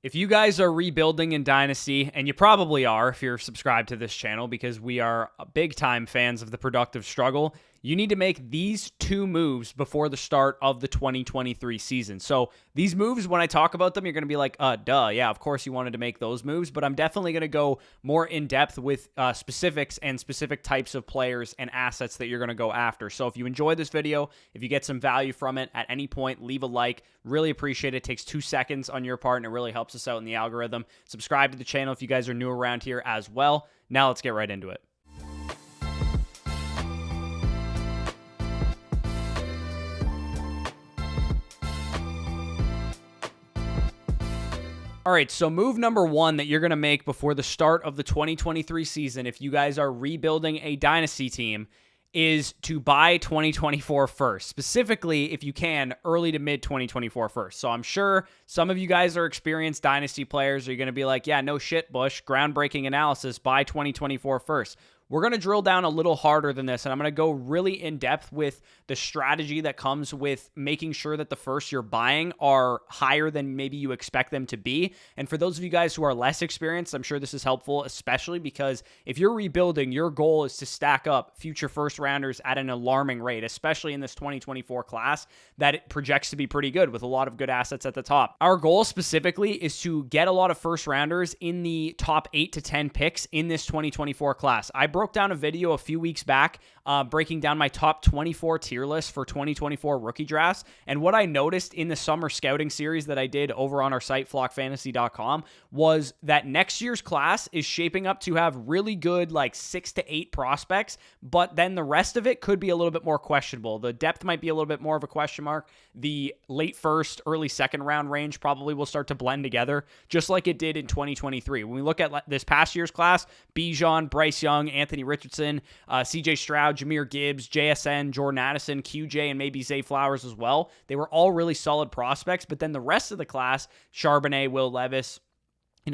If you guys are rebuilding in Dynasty, and you probably are if you're subscribed to this channel because we are big time fans of the productive struggle, you need to make these two moves before the start of the 2023 season. So these moves, when I talk about them, you're going to be like, duh, yeah, of course you wanted to make those moves, but I'm definitely going to go more in depth with specifics and specific types of players and assets that you're going to go after. So if you enjoy this video, if you get some value from it at any point, leave a like. Really appreciate it. It takes 2 seconds on your part and it really helps us out in the algorithm. Subscribe to the channel if you guys are new around here as well. Now let's get right into it. All right, so move number one that you're going to make before the start of the 2023 season, if you guys are rebuilding a Dynasty team, is to buy 2024 first. Specifically, if you can, early to mid 2024 first. So I'm sure some of you guys are experienced Dynasty players. Are you going to be like, yeah, no shit, Bush, groundbreaking analysis, buy 2024 first. We're going to drill down a little harder than this, and I'm going to go really in depth with the strategy that comes with making sure that the first you're buying are higher than maybe you expect them to be. And for those of you guys who are less experienced, I'm sure this is helpful, especially because if you're rebuilding, your goal is to stack up future first rounders at an alarming rate, especially in this 2024 class that it projects to be pretty good with a lot of good assets at the top. Our goal specifically is to get a lot of first rounders in the top 8 to 10 picks in this 2024 class. I broke down a video a few weeks back breaking down my top 24 tier list for 2024 rookie drafts. And what I noticed in the summer scouting series that I did over on our site, flockfantasy.com, was that next year's class is shaping up to have really good, like 6 to 8 prospects, but then the rest of it could be a little bit more questionable. The depth might be a little bit more of a question mark. The late first, early second round range probably will start to blend together, just like it did in 2023. When we look at this past year's class, Bijan, Bryce Young, Anthony Richardson, CJ Stroud, Jahmyr Gibbs, JSN, Jordan Addison, QJ, and maybe Zay Flowers as well. They were all really solid prospects, but then the rest of the class, Charbonnet, Will Levis,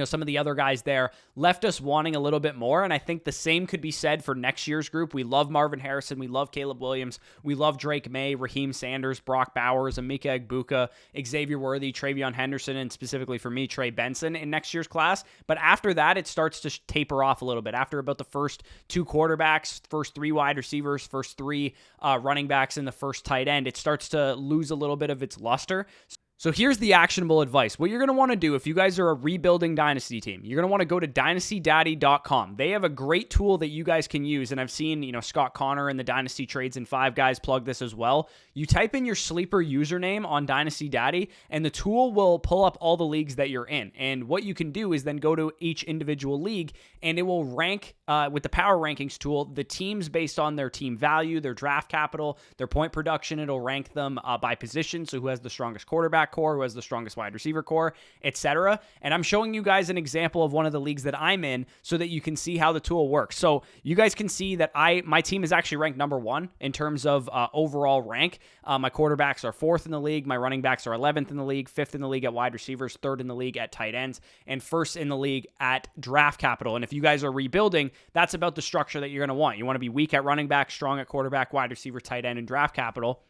some of the other guys there left us wanting a little bit more. And I think the same could be said for next year's group. We love Marvin Harrison. We love Caleb Williams. We love Drake May, Raheem Sanders, Brock Bowers, Emeka Egbuka, Xavier Worthy, Travion Henderson, and specifically for me, Trey Benson in next year's class. But after that, it starts to taper off a little bit. After about the first 2 quarterbacks, first 3 wide receivers, first 3 running backs, and the first tight end, it starts to lose a little bit of its luster. So here's the actionable advice. What you're going to want to do if you guys are a rebuilding Dynasty team, you're going to want to go to dynastydaddy.com. They have a great tool that you guys can use, and I've seen, Scott Connor and the Dynasty Trades and 5 guys plug this as well. You type in your sleeper username on Dynasty Daddy, and the tool will pull up all the leagues that you're in. And what you can do is then go to each individual league, and it will rank, with the power rankings tool, the teams based on their team value, their draft capital, their point production. It'll rank them by position, so who has the strongest quarterback core, who has the strongest wide receiver core, etc. And I'm showing you guys an example of one of the leagues that I'm in so that you can see how the tool works. So you guys can see that my team is actually ranked number 1 in terms of overall rank. My quarterbacks are 4th in the league. My running backs are 11th in the league, 5th in the league at wide receivers, 3rd in the league at tight ends, and 1st in the league at draft capital. And if you guys are rebuilding, that's about the structure that you're going to want. You want to be weak at running back, strong at quarterback, wide receiver, tight end, and draft capital.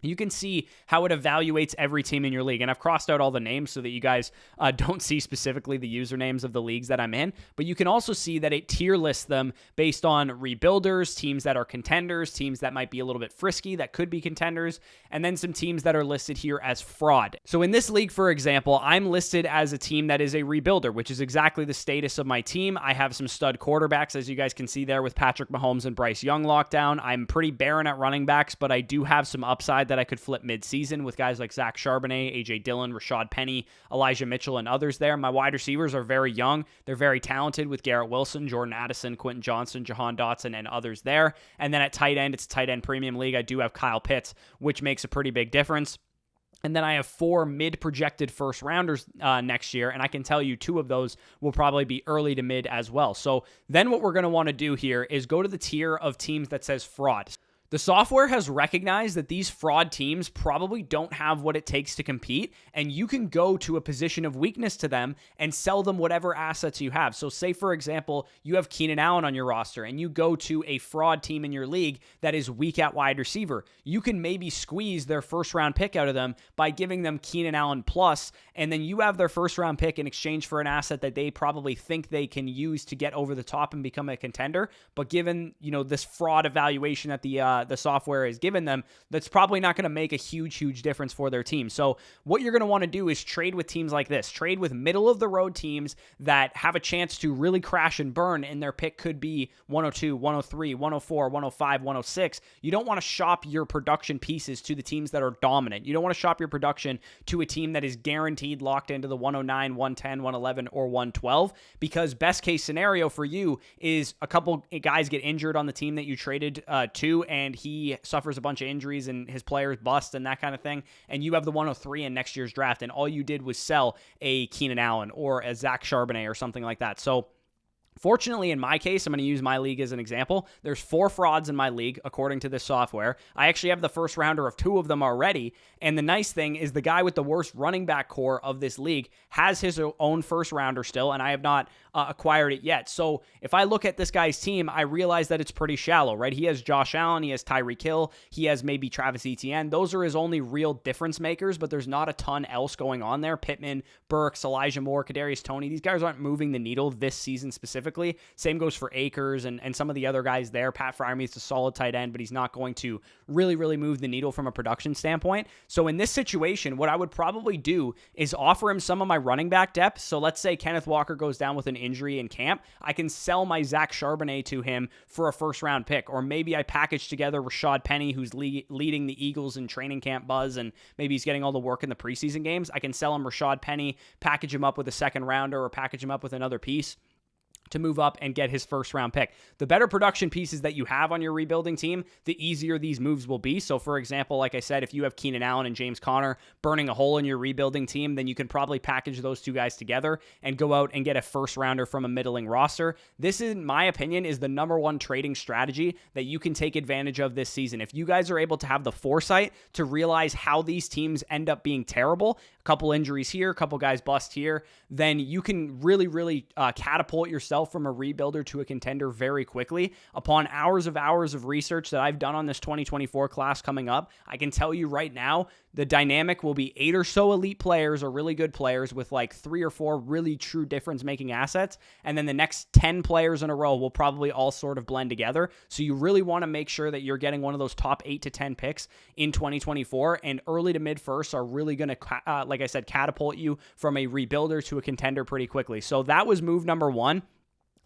You can see how it evaluates every team in your league. And I've crossed out all the names so that you guys don't see specifically the usernames of the leagues that I'm in. But you can also see that it tier lists them based on rebuilders, teams that are contenders, teams that might be a little bit frisky, that could be contenders, and then some teams that are listed here as fraud. So in this league, for example, I'm listed as a team that is a rebuilder, which is exactly the status of my team. I have some stud quarterbacks, as you guys can see there, with Patrick Mahomes and Bryce Young locked down. I'm pretty barren at running backs, but I do have some upside that I could flip mid-season with guys like Zach Charbonnet, AJ Dillon, Rashad Penny, Elijah Mitchell, and others there. My wide receivers are very young. They're very talented with Garrett Wilson, Jordan Addison, Quentin Johnson, Jahan Dotson, and others there. And then at tight end, it's a tight end premium league. I do have Kyle Pitts, which makes a pretty big difference. And then I have 4 mid-projected first rounders next year, and I can tell you 2 of those will probably be early to mid as well. So then what we're going to want to do here is go to the tier of teams that says fraud. The software has recognized that these fraud teams probably don't have what it takes to compete, and you can go to a position of weakness to them and sell them whatever assets you have. So say, for example, you have Keenan Allen on your roster, and you go to a fraud team in your league that is weak at wide receiver. You can maybe squeeze their first-round pick out of them by giving them Keenan Allen plus, and then you have their first-round pick in exchange for an asset that they probably think they can use to get over the top and become a contender. But given, this fraud evaluation that the software has given them, that's probably not going to make a huge difference for their team. So what you're going to want to do is trade with teams like this. Trade with middle-of-the-road teams that have a chance to really crash and burn, and their pick could be 102, 103, 104, 105, 106. You don't want to shop your production pieces to the teams that are dominant. You don't want to shop your production to a team that is guaranteed locked into the 109, 110, 111, or 112, because best case scenario for you is a couple guys get injured on the team that you traded to, and he suffers a bunch of injuries and his players bust and that kind of thing, and you have the 103 in next year's draft, and all you did was sell a Keenan Allen or a Zach Charbonnet or something like that. So fortunately, in my case, I'm going to use my league as an example. There's 4 frauds in my league, according to this software. I actually have the first rounder of 2 of them already. And the nice thing is the guy with the worst running back core of this league has his own first rounder still, and I have not acquired it yet. So if I look at this guy's team, I realize that it's pretty shallow, right? He has Josh Allen, he has Tyreek Hill, he has maybe Travis Etienne. Those are his only real difference makers, but there's not a ton else going on there. Pittman, Burks, Elijah Moore, Kadarius Toney, these guys aren't moving the needle this season specifically. Same goes for Akers and some of the other guys there. Pat Freiermuth's a solid tight end, but he's not going to really move the needle from a production standpoint. So in this situation, what I would probably do is offer him some of my running back depth. So let's say Kenneth Walker goes down with an injury in camp. I can sell my Zach Charbonnet to him for a first-round pick. Or maybe I package together Rashad Penny, who's leading the Eagles in training camp buzz, and maybe he's getting all the work in the preseason games. I can sell him Rashad Penny, package him up with a second rounder, or package him up with another piece to move up and get his first round pick. The better production pieces that you have on your rebuilding team, the easier these moves will be. So for example, like I said, if you have Keenan Allen and James Conner burning a hole in your rebuilding team, then you can probably package those 2 guys together and go out and get a first rounder from a middling roster. This, in my opinion, is the number 1 trading strategy that you can take advantage of this season. If you guys are able to have the foresight to realize how these teams end up being terrible, a couple injuries here, a couple guys bust here, then you can really catapult yourself from a rebuilder to a contender very quickly. Upon hours of research that I've done on this 2024 class coming up, I can tell you right now, the dynamic will be 8 or so elite players or really good players with like 3 or 4 really true difference-making assets, and then the next 10 players in a row will probably all sort of blend together. So you really want to make sure that you're getting one of those top 8 to 10 picks in 2024, and early to mid firsts are really going to, like I said, catapult you from a rebuilder to a contender pretty quickly. So that was move number 1.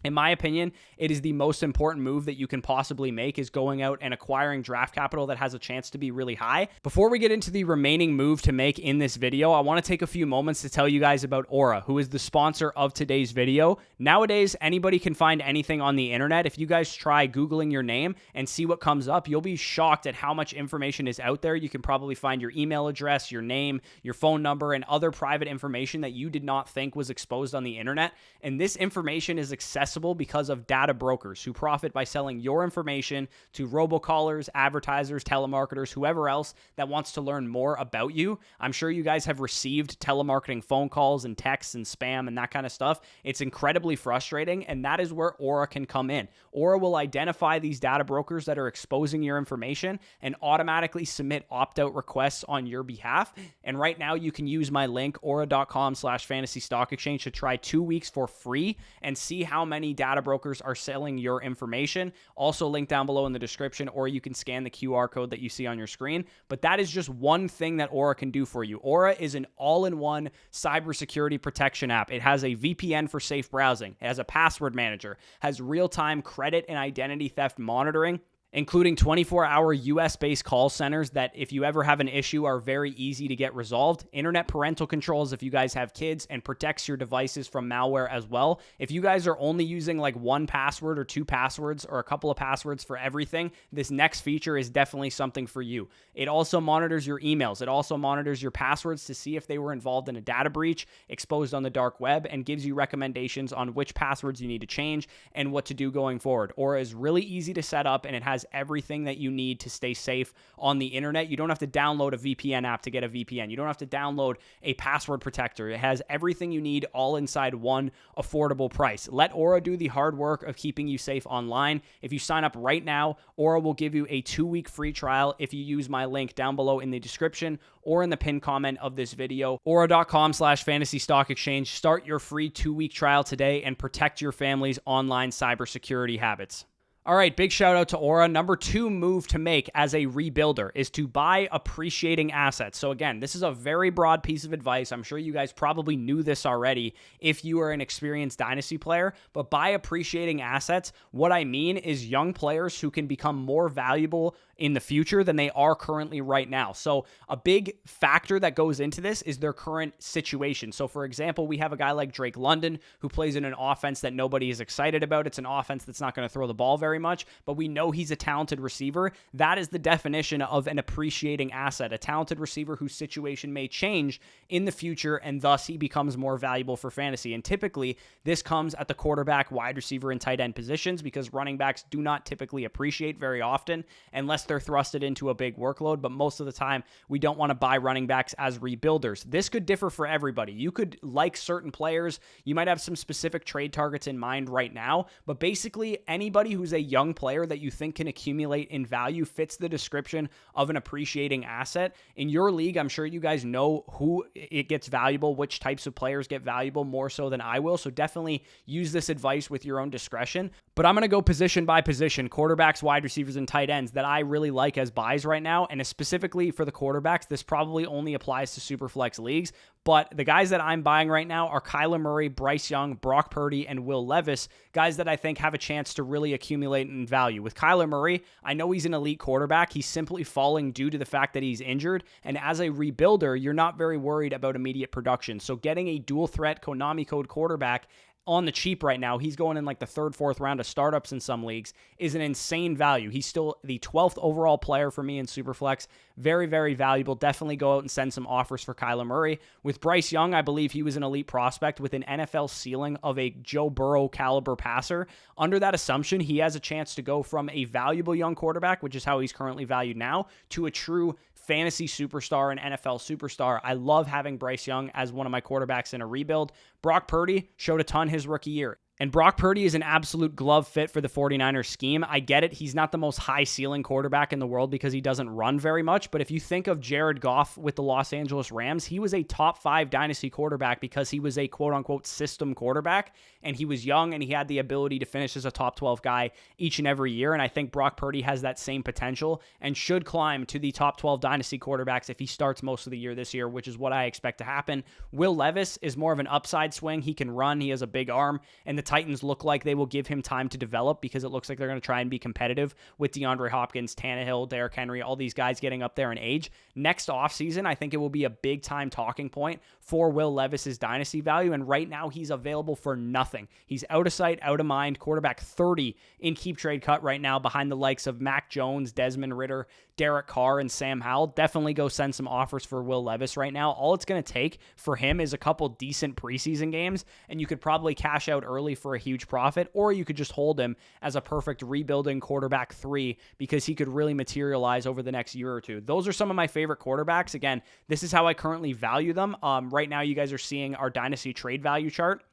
In my opinion, it is the most important move that you can possibly make, is going out and acquiring draft capital that has a chance to be really high. Before we get into the remaining move to make in this video, I want to take a few moments to tell you guys about Aura, who is the sponsor of today's video. Nowadays, anybody can find anything on the internet. If you guys try Googling your name and see what comes up, you'll be shocked at how much information is out there. You can probably find your email address, your name, your phone number, and other private information that you did not think was exposed on the internet. And this information is accessible because of data brokers who profit by selling your information to robocallers, advertisers, telemarketers, whoever else that wants to learn more about you. I'm sure you guys have received telemarketing phone calls and texts and spam and that kind of stuff. It's incredibly frustrating, and that is where Aura can come in. Aura will identify these data brokers that are exposing your information and automatically submit opt-out requests on your behalf. And right now you can use my link, aura.com/fantasy stock exchange, to try 2 weeks for free and see how many data brokers are selling your information. Also linked down below in the description, or you can scan the QR code that you see on your screen. But that is just one thing that Aura can do for you. Aura is an all-in-one cybersecurity protection app. It has a VPN for safe browsing. It has a password manager, has real-time credit and identity theft monitoring, including 24-hour US-based call centers that, if you ever have an issue, are very easy to get resolved. Internet parental controls if you guys have kids, and protects your devices from malware as well. If you guys are only using like 1 password or 2 passwords or a couple of passwords for everything, this next feature is definitely something for you. It also monitors your emails. It also monitors your passwords to see if they were involved in a data breach, exposed on the dark web, and gives you recommendations on which passwords you need to change and what to do going forward. Aura is really easy to set up, and it has has everything that you need to stay safe on the internet. You don't have to download a VPN app to get a VPN. You don't have to download a password protector. It has everything you need all inside one affordable price. Let Aura do the hard work of keeping you safe online. If you sign up right now, Aura will give you a 2-week free trial if you use my link down below in the description or in the pinned comment of this video. Aura.com/fantasy stock exchange. Start your free 2-week trial today and protect your family's online cybersecurity habits. All right, big shout out to Aura. Number 2 move to make as a rebuilder is to buy appreciating assets. So again, this is a very broad piece of advice. I'm sure you guys probably knew this already if you are an experienced Dynasty player, but buy appreciating assets. What I mean is young players who can become more valuable in the future than they are currently right now. So a big factor that goes into this is their current situation. So for example, we have a guy like Drake London who plays in an offense that nobody is excited about. It's an offense that's not going to throw the ball very much, but we know he's a talented receiver. That is the definition of an appreciating asset, a talented receiver whose situation may change in the future, and thus he becomes more valuable for fantasy. And typically, this comes at the quarterback, wide receiver, and tight end positions because running backs do not typically appreciate very often unless they're thrusted into a big workload, but most of the time, we don't want to buy running backs as rebuilders. This could differ for everybody. You could like certain players. You might have some specific trade targets in mind right now, but basically, anybody who's a young player that you think can accumulate in value fits the description of an appreciating asset. In your league, I'm sure you guys know who it gets valuable, which types of players get valuable more so than I will, so definitely use this advice with your own discretion. But I'm going to go position by position, quarterbacks, wide receivers, and tight ends that I really like as buys right now, and specifically for the quarterbacks, this probably only applies to Superflex leagues, but the guys that I'm buying right now are Kyler Murray, Bryce Young, Brock Purdy, and Will Levis, guys that I think have a chance to really accumulate in value. With Kyler Murray, I know he's an elite quarterback. He's simply falling due to the fact that he's injured, and as a rebuilder, you're not very worried about immediate production. So getting a dual threat Konami code quarterback on the cheap right now, he's going in like the 3rd, 4th round of startups in some leagues, is an insane value. He's still the 12th overall player for me in Superflex. Very, very valuable. Definitely go out and send some offers for Kyler Murray. With Bryce Young, I believe he was an elite prospect with an NFL ceiling of a Joe Burrow caliber passer. Under that assumption, he has a chance to go from a valuable young quarterback, which is how he's currently valued now, to a true fantasy superstar and NFL superstar. I love having Bryce Young as one of my quarterbacks in a rebuild. Brock Purdy showed a ton his rookie year. And Brock Purdy is an absolute glove fit for the 49ers scheme. I get it. He's not the most high ceiling quarterback in the world because he doesn't run very much. But if you think of Jared Goff with the Los Angeles Rams, he was a top 5 dynasty quarterback because he was a quote unquote system quarterback. And he was young and he had the ability to finish as a top 12 guy each and every year. And I think Brock Purdy has that same potential and should climb to the top 12 dynasty quarterbacks if he starts most of the year this year, which is what I expect to happen. Will Levis is more of an upside swing. He can run. He has a big arm. And the Titans look like they will give him time to develop because it looks like they're going to try and be competitive with DeAndre Hopkins, Tannehill, Derrick Henry, all these guys getting up there in age. Next offseason, I think it will be a big time talking point for Will Levis's dynasty value. And right now he's available for nothing. He's out of sight, out of mind, quarterback 30 in keep trade cut right now behind the likes of Mac Jones, Desmond Ridder, Derek Carr, and Sam Howell. Definitely go send some offers for Will Levis right now. All it's going to take for him is a couple decent preseason games, and you could probably cash out early for a huge profit, or you could just hold him as a perfect rebuilding quarterback 3 because he could really materialize over the next year or two. Those are some of my favorite quarterbacks. Again, this is how I currently value them. Right now, you guys are seeing our dynasty trade value chart,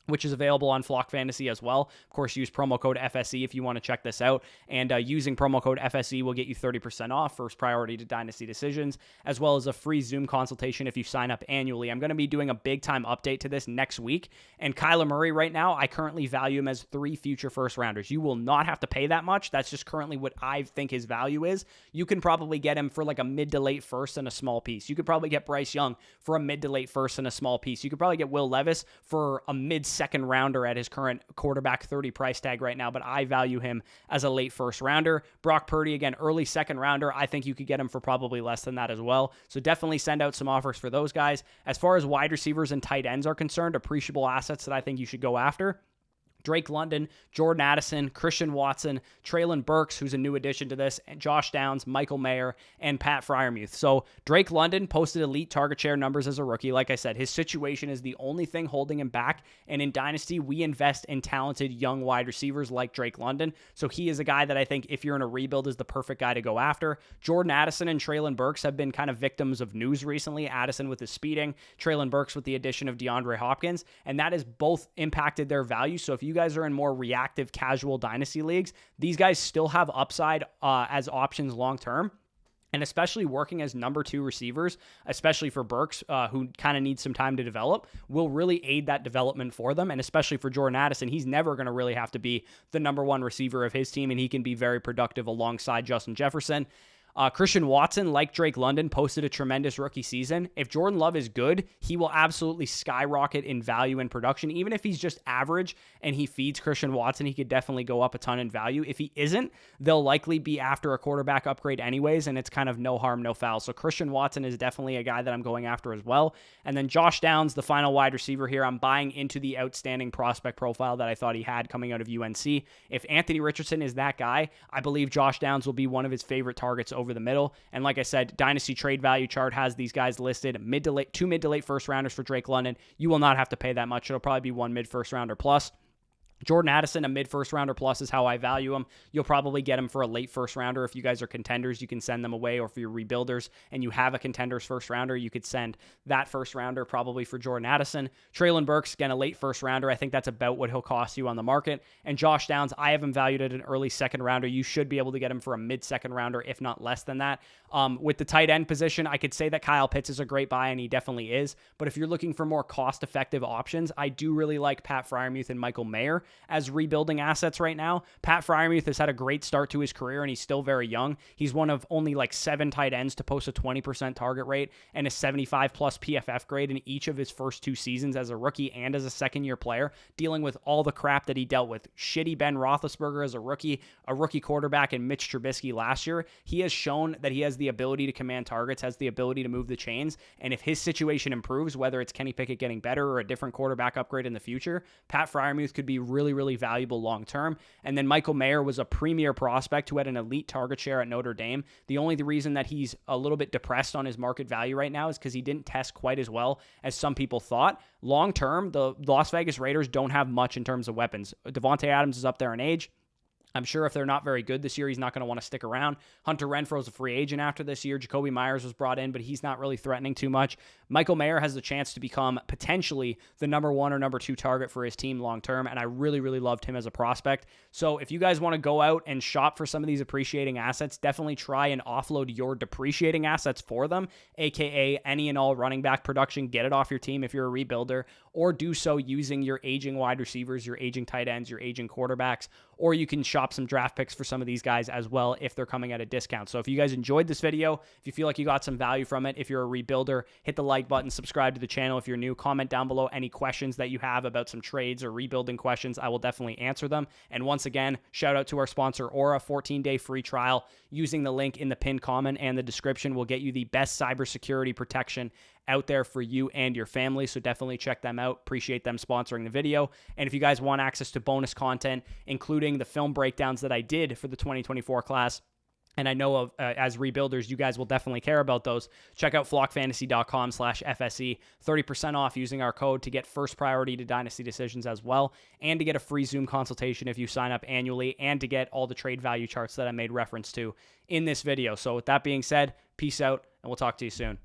which is available on Flock Fantasy as well. Of course, use promo code FSE if you want to check this out. And using promo code FSE will get you 30% off, first priority to Dynasty decisions, as well as a free Zoom consultation if you sign up annually. I'm going to be doing a big-time update to this next week. And Kyler Murray right now, I currently value him as 3 future first-rounders. You will not have to pay that much. That's just currently what I think his value is. You can probably get him for like a mid to late first and a small piece. You could probably get Bryce Young for a mid to late first and a small piece. You could probably get Will Levis for a mid-second rounder at his current quarterback 30 price tag right now, but I value him as a late first rounder. Brock Purdy, again, early second rounder. I think you could get him for probably less than that as well. So definitely send out some offers for those guys. As far as wide receivers and tight ends are concerned, appreciable assets that I think you should go after. Drake London, Jordan Addison, Christian Watson, Treylon Burks, who's a new addition to this, and Josh Downs, Michael Mayer, and Pat Freiermuth. So Drake London posted elite target share numbers as a rookie. Like I said, his situation is the only thing holding him back. And in Dynasty, we invest in talented young wide receivers like Drake London. So he is a guy that I think if you're in a rebuild is the perfect guy to go after. Jordan Addison and Treylon Burks have been kind of victims of news recently. Addison with his speeding, Treylon Burks with the addition of DeAndre Hopkins, and that has both impacted their value. So if you guys are in more reactive, casual Dynasty leagues, these guys still have upside as options long term. And especially working as number 2 receivers, especially for Burks, who kind of needs some time to develop, will really aid that development for them. And especially for Jordan Addison, he's never going to really have to be the number 1 receiver of his team, and he can be very productive alongside Justin Jefferson. Christian Watson, like Drake London, posted a tremendous rookie season. If Jordan Love is good, he will absolutely skyrocket in value and production. Even if he's just average and he feeds Christian Watson, he could definitely go up a ton in value. If he isn't, they'll likely be after a quarterback upgrade anyways, and it's kind of no harm, no foul. So Christian Watson is definitely a guy that I'm going after as well. And then Josh Downs, the final wide receiver here, I'm buying into the outstanding prospect profile that I thought he had coming out of UNC. If Anthony Richardson is that guy, I believe Josh Downs will be one of his favorite targets over the middle. And like I said, Dynasty trade value chart has these guys listed two mid to late first rounders for Drake London. You will not have to pay that much. It'll probably be one mid first rounder plus. Jordan Addison, a mid-first rounder plus is how I value him. You'll probably get him for a late first rounder. If you guys are contenders, you can send them away, or if you're rebuilders and you have a contender's first rounder, you could send that first rounder probably for Jordan Addison. Treylon Burks, again, a late first rounder. I think that's about what he'll cost you on the market. And Josh Downs, I have him valued at an early second rounder. You should be able to get him for a mid-second rounder, if not less than that. With the tight end position, I could say that Kyle Pitts is a great buy, and he definitely is. But if you're looking for more cost-effective options, I do really like Pat Freiermuth and Michael Mayer as rebuilding assets right now. Pat Freiermuth has had a great start to his career, and he's still very young. He's one of only like 7 tight ends to post a 20% target rate and a 75 plus PFF grade in each of his first 2 seasons as a rookie and as a second-year player, dealing with all the crap that he dealt with. Shitty Ben Roethlisberger as a rookie quarterback, and Mitch Trubisky last year. He has shown that he has the ability to command targets, has the ability to move the chains, and if his situation improves, whether it's Kenny Pickett getting better or a different quarterback upgrade in the future, Pat Freiermuth could be really, really valuable long term. And then Michael Mayer was a premier prospect who had an elite target share at Notre Dame. The only reason that he's a little bit depressed on his market value right now is because he didn't test quite as well as some people thought. Long term, the Las Vegas Raiders don't have much in terms of weapons. Devontae Adams is up there in age. I'm sure if they're not very good this year, he's not going to want to stick around. Hunter Renfro's a free agent after this year. Jacoby Myers was brought in, but he's not really threatening too much. Michael Mayer has the chance to become potentially the number 1 or number 2 target for his team long term, and I really, really loved him as a prospect. So if you guys want to go out and shop for some of these appreciating assets, definitely try and offload your depreciating assets for them, aka any and all running back production. Get it off your team if you're a rebuilder, or do so using your aging wide receivers, your aging tight ends, your aging quarterbacks, or you can shop some draft picks for some of these guys as well if they're coming at a discount. So if you guys enjoyed this video, if you feel like you got some value from it, if you're a rebuilder, hit the like button, subscribe to the channel if you're new, comment down below any questions that you have about some trades or rebuilding questions. I will definitely answer them. And once again, shout out to our sponsor, Aura. 14-day free trial using the link in the pinned comment and the description will get you the best cybersecurity protection out there for you and your family. So definitely check them out. Appreciate them sponsoring the video. And if you guys want access to bonus content, including the film breakdowns that I did for the 2024 class, and I know as rebuilders, you guys will definitely care about those. Check out flockfantasy.com/FSE. 30% off using our code to get first priority to Dynasty decisions as well, and to get a free Zoom consultation if you sign up annually, and to get all the trade value charts that I made reference to in this video. So with that being said, peace out, and we'll talk to you soon.